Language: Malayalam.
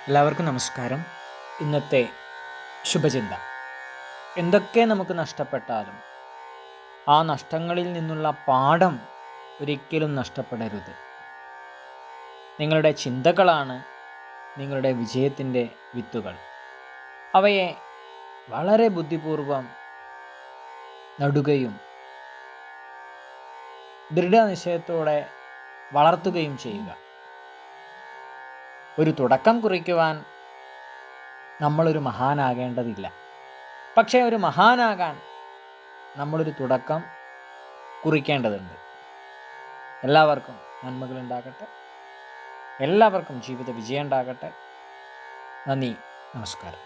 എല്ലാവർക്കും നമസ്കാരം. ഇന്നത്തെ ശുഭചിന്ത: എന്തൊക്കെ നമുക്ക് നഷ്ടപ്പെട്ടാലും ആ നഷ്ടങ്ങളിൽ നിന്നുള്ള പാഠം ഒരിക്കലും നഷ്ടപ്പെടരുത്. നിങ്ങളുടെ ചിന്തകളാണ് നിങ്ങളുടെ വിജയത്തിൻ്റെ വിത്തുകൾ. അവയെ വളരെ ബുദ്ധിപൂർവം നടുകയും ദൃഢനിശ്ചയത്തോടെ വളർത്തുകയും ചെയ്യുക. ഒരു തുടക്കം കുറിക്കുവാൻ നമ്മളൊരു മഹാനാകേണ്ടതില്ല. പക്ഷേ ഒരു മഹാനാകാൻ നമ്മളൊരു തുടക്കം കുറിക്കേണ്ടതുണ്ട്. എല്ലാവർക്കും നന്മകളുണ്ടാകട്ടെ. എല്ലാവർക്കും ജീവിത വിജയം ഉണ്ടാകട്ടെ. നന്ദി, നമസ്കാരം.